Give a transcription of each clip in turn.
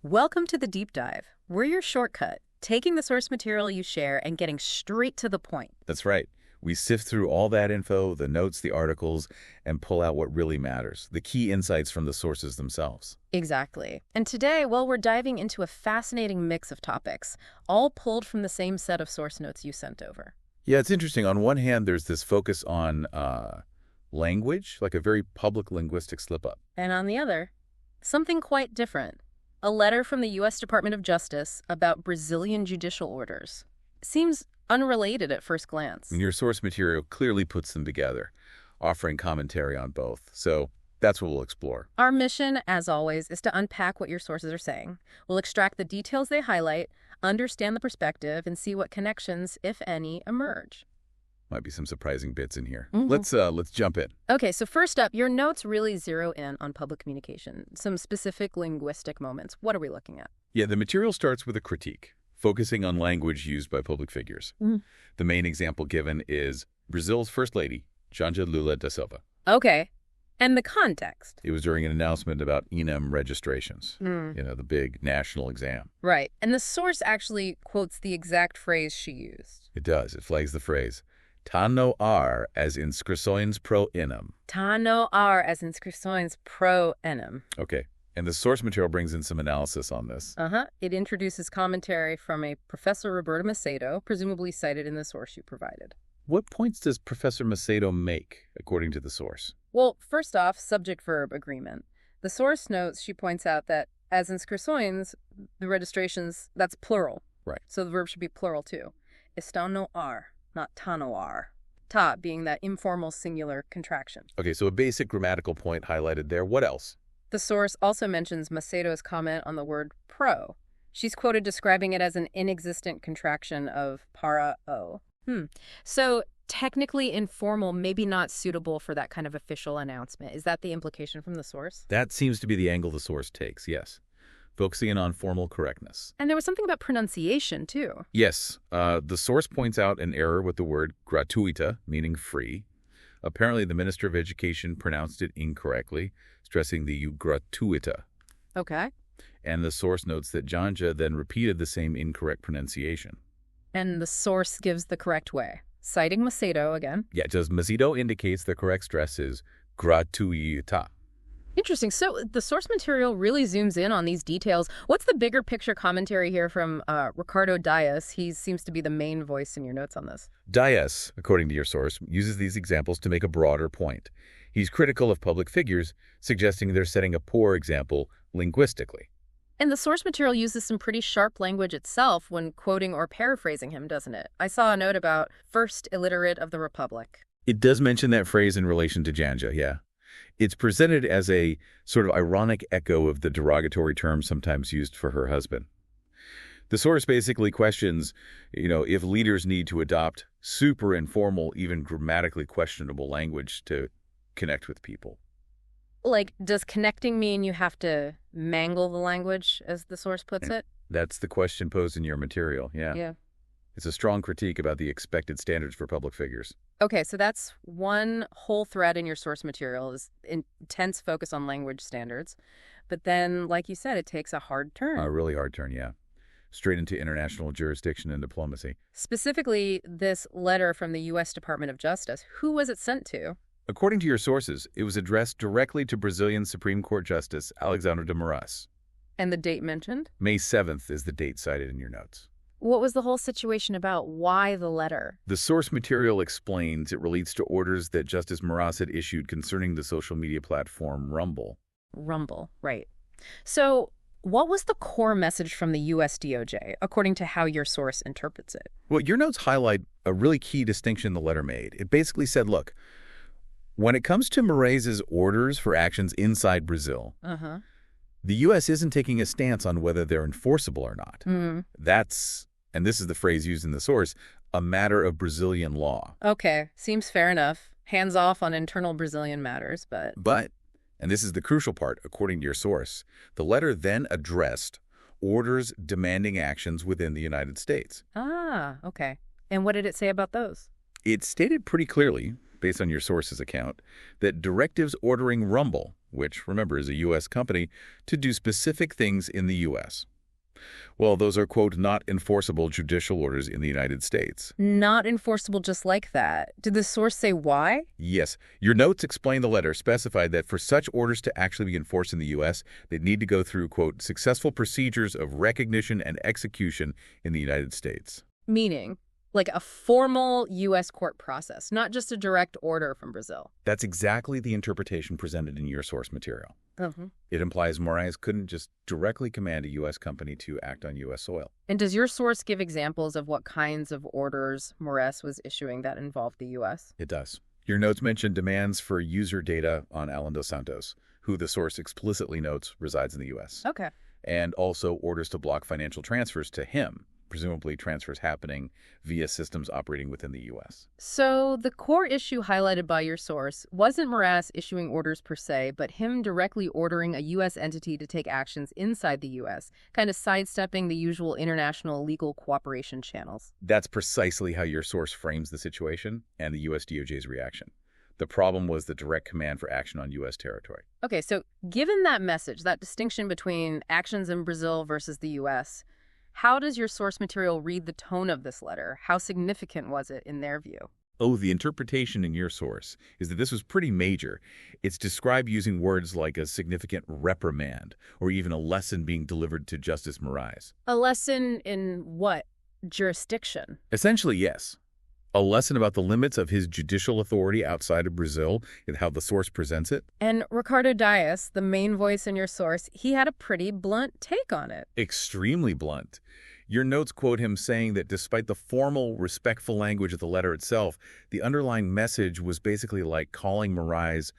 Welcome to the Deep Dive. We're your shortcut, taking the source material you share and getting straight to the point. That's right. We sift through all that info, the notes, the articles, and pull out what really matters, the key insights from the sources themselves. Exactly. And today, well, we're diving into a fascinating mix of topics, all pulled from the same set of source notes you sent over. Yeah, it's interesting. On one hand, there's this focus on language, like a very public linguistic slip-up. And on the other, something quite different. A letter from the US Department of Justice about Brazilian judicial orders. Seems unrelated at first glance. And your source material clearly puts them together, offering commentary on both. So that's what we'll explore. Our mission, as always, is to unpack what your sources are saying. We'll extract the details they highlight, understand the perspective, and see what connections, if any, emerge. Might be some surprising bits in here. Let's jump in. Okay, so first up, your notes really zero in on public communication, some specific linguistic moments. What are we looking at? Yeah, the material starts with a critique, focusing on language used by public figures. The main example given is Brazil's First Lady, Janja Lula da Silva. Okay, and the context? It was during an announcement about ENEM registrations, the big national exam. Right, and the source actually quotes the exact phrase she used. It does. It flags the phrase, "Tá no ar as inscrições pro ENEM." Tá no ar as inscrições pro ENEM. Okay. And the source material brings in some analysis on this. It introduces commentary from a Professor Roberta Macedo, presumably cited in the source you provided. What points does Professor Macedo make, according to the source? Well, first off, subject-verb agreement. The source notes she points out that as inscrições, the registrations, that's plural. Right. So the verb should be plural too. Estão no ar, not tá no ar. Ta being that informal singular contraction. Okay, so a basic grammatical point highlighted there. What else? The source also mentions Macedo's comment on the word pro. She's quoted describing it as an inexistent contraction of para-o. So technically informal, maybe not suitable for that kind of official announcement. Is that the implication from the source? That seems to be the angle the source takes, yes. Focusing in on formal correctness. And there was something about pronunciation, too. Yes. The source points out an error with the word gratuita, meaning free. Apparently, the Minister of Education pronounced it incorrectly, stressing the gratuita. Okay. And the source notes that Janja then repeated the same incorrect pronunciation. And the source gives the correct way, citing Macedo again. Yeah, just Macedo indicates the correct stress is gratuita. Interesting. So the source material really zooms in on these details. What's the bigger picture commentary here from Ricardo Dias? He seems to be the main voice in your notes on this. Dias, according to your source, uses these examples to make a broader point. He's critical of public figures, suggesting they're setting a poor example linguistically. And the source material uses some pretty sharp language itself when quoting or paraphrasing him, doesn't it? I saw a note about first illiterate of the Republic. It does mention that phrase in relation to Janja, yeah. It's presented as a sort of ironic echo of the derogatory term sometimes used for her husband. The source basically questions, if leaders need to adopt super informal, even grammatically questionable language to connect with people. Like, does connecting mean you have to mangle the language, as the source puts it? That's the question posed in your material, yeah. Yeah. It's a strong critique about the expected standards for public figures. Okay, so that's one whole thread in your source material is intense focus on language standards. But then, like you said, it takes a hard turn. A really hard turn, yeah. Straight into international jurisdiction and diplomacy. Specifically, this letter from the US Department of Justice, who was it sent to? According to your sources, it was addressed directly to Brazilian Supreme Court Justice Alexandre de Moraes. And the date mentioned? May 7th is the date cited in your notes. What was the whole situation about? Why the letter? The source material explains it relates to orders that Justice Moraes had issued concerning the social media platform Rumble. Rumble, right. So what was the core message from the US DOJ, according to how your source interprets it? Well, your notes highlight a really key distinction the letter made. It basically said, look, when it comes to Moraes' orders for actions inside Brazil, the U.S. isn't taking a stance on whether they're enforceable or not. That's, and this is the phrase used in the source, a matter of Brazilian law. Okay, seems fair enough. Hands off on internal Brazilian matters, but, and this is the crucial part, according to your source, the letter then addressed orders demanding actions within the United States. Ah, okay. And what did it say about those? It stated pretty clearly based on your source's account, that directives ordering Rumble, which, remember, is a U.S. company, to do specific things in the U.S. Well, those are, quote, not enforceable judicial orders in the United States. Not enforceable just like that. Did the source say why? Yes. Your notes explain the letter specified that for such orders to actually be enforced in the U.S., they need to go through, quote, successful procedures of recognition and execution in the United States. Meaning, like a formal U.S. court process, not just a direct order from Brazil. That's exactly the interpretation presented in your source material. It implies Moraes couldn't just directly command a U.S. company to act on U.S. soil. And does your source give examples of what kinds of orders Moraes was issuing that involved the U.S.? It does. Your notes mention demands for user data on Allan dos Santos, who the source explicitly notes resides in the U.S. Okay. And also orders to block financial transfers to him, presumably transfers happening via systems operating within the U.S. So the core issue highlighted by your source wasn't Moraes issuing orders per se, but him directly ordering a U.S. entity to take actions inside the U.S., kind of sidestepping the usual international legal cooperation channels. That's precisely how your source frames the situation and the U.S. DOJ's reaction. The problem was the direct command for action on U.S. territory. Okay, so given that message, that distinction between actions in Brazil versus the U.S., how does your source material read the tone of this letter? How significant was it in their view? Oh, the interpretation in your source is that this was pretty major. It's described using words like a significant reprimand or even a lesson being delivered to Justice Moraes. A lesson in what? Jurisdiction? Essentially, yes. A lesson about the limits of his judicial authority outside of Brazil and how the source presents it. And Ricardo Dias, the main voice in your source, he had a pretty blunt take on it. Extremely blunt. Your notes quote him saying that despite the formal, respectful language of the letter itself, the underlying message was basically like calling Moraes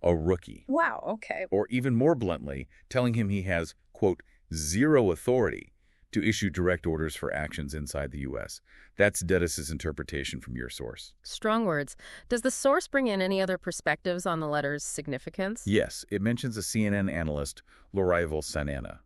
a rookie. Wow, okay. Or even more bluntly, telling him he has, quote, zero authority to issue direct orders for actions inside the U.S. That's Dias's interpretation from your source. Strong words. Does the source bring in any other perspectives on the letter's significance? Yes, it mentions a CNN analyst, Lorival Sanana.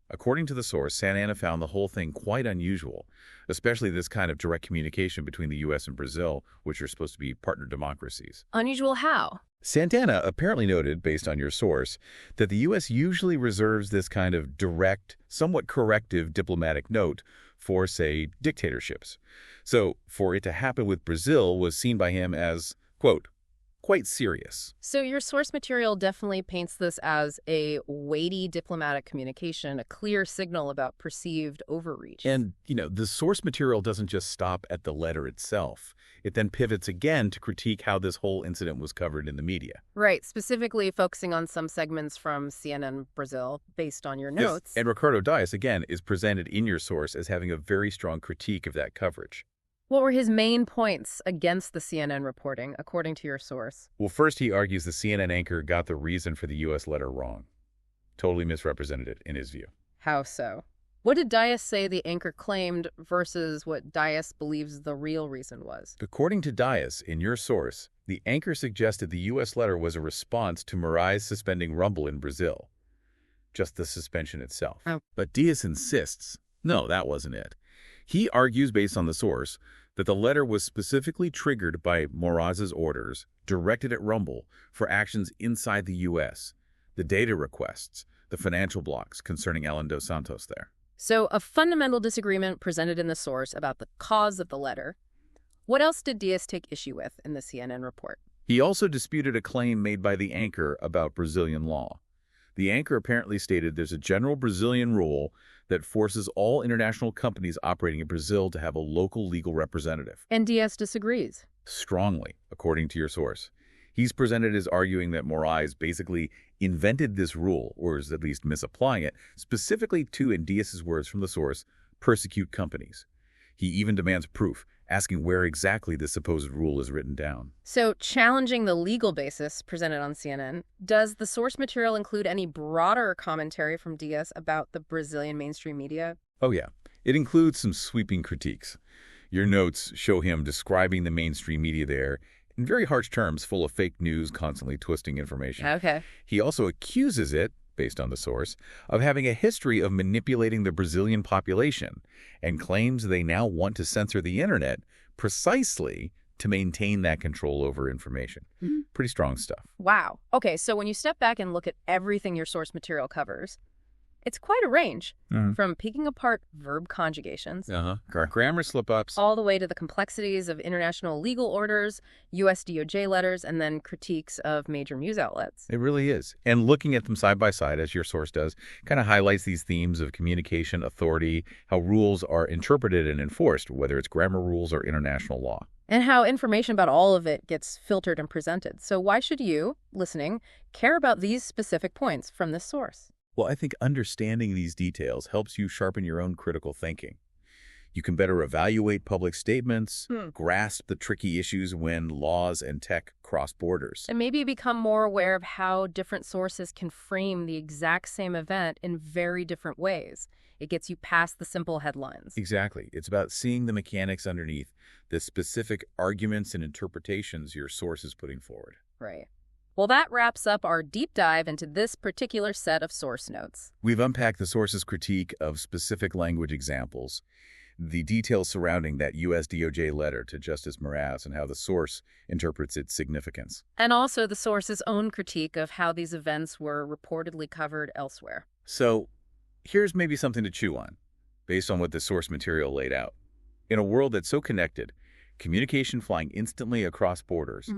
According to the source, Sanana found the whole thing quite unusual, especially this kind of direct communication between the U.S. and Brazil, which are supposed to be partner democracies. Unusual how? Santana apparently noted, based on your source, that the U.S. usually reserves this kind of direct, somewhat corrective diplomatic note for, say, dictatorships. So for it to happen with Brazil was seen by him as, quote, quite serious. So your source material definitely paints this as a weighty diplomatic communication, a clear signal about perceived overreach. And, the source material doesn't just stop at the letter itself. It then pivots again to critique how this whole incident was covered in the media. Right, specifically focusing on some segments from CNN Brazil based on your notes. Yes. And Ricardo Dias, again, is presented in your source as having a very strong critique of that coverage. What were his main points against the CNN reporting, according to your source? Well, first he argues the CNN anchor got the reason for the U.S. letter wrong. Totally misrepresented it, in his view. How so? What did Dias say the anchor claimed versus what Dias believes the real reason was? According to Dias, in your source, the anchor suggested the U.S. letter was a response to Moraes suspending Rumble in Brazil. Just the suspension itself. Oh. But Dias insists, no, that wasn't it. He argues, based on the source, that the letter was specifically triggered by Moraes' orders directed at Rumble for actions inside the U.S., the data requests, the financial blocks concerning Allan dos Santos there. So a fundamental disagreement presented in the source about the cause of the letter. What else did Dias take issue with in the CNN report? He also disputed a claim made by the anchor about Brazilian law. The anchor apparently stated there's a general Brazilian rule that forces all international companies operating in Brazil to have a local legal representative. And Dias disagrees. Strongly, according to your source. He's presented as arguing that Moraes basically invented this rule, or is at least misapplying it, specifically to, in Dias's words from the source, persecute companies. He even demands proof, asking where exactly this supposed rule is written down. So challenging the legal basis presented on CNN, does the source material include any broader commentary from Dias about the Brazilian mainstream media? Oh yeah, it includes some sweeping critiques. Your notes show him describing the mainstream media there in very harsh terms, full of fake news, constantly twisting information. Okay. He also accuses it, based on the source, of having a history of manipulating the Brazilian population and claims they now want to censor the internet precisely to maintain that control over information. Pretty strong stuff. Wow. Okay, so when you step back and look at everything your source material covers, it's quite a range, from picking apart verb conjugations Grammar slip-ups. all the way to the complexities of international legal orders, US DOJ letters, and then critiques of major news outlets. It really is. And looking at them side by side, as your source does, kind of highlights these themes of communication, authority, how rules are interpreted and enforced, whether it's grammar rules or international law. And how information about all of it gets filtered and presented. So why should you, listening, care about these specific points from this source? Well, I think understanding these details helps you sharpen your own critical thinking. You can better evaluate public statements, grasp the tricky issues when laws and tech cross borders. And maybe become more aware of how different sources can frame the exact same event in very different ways. It gets you past the simple headlines. Exactly. It's about seeing the mechanics underneath the specific arguments and interpretations your source is putting forward. Right. Well, that wraps up our deep dive into this particular set of source notes. We've unpacked the source's critique of specific language examples, the details surrounding that US DOJ letter to Justice Moraes, and how the source interprets its significance. And also the source's own critique of how these events were reportedly covered elsewhere. So here's maybe something to chew on, based on what the source material laid out. In a world that's so connected, communication flying instantly across borders,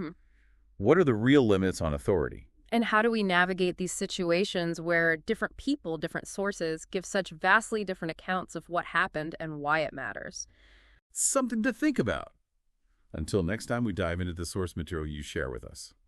what are the real limits on authority? And how do we navigate these situations where different people, different sources, give such vastly different accounts of what happened and why it matters? Something to think about. Until next time we dive into the source material you share with us.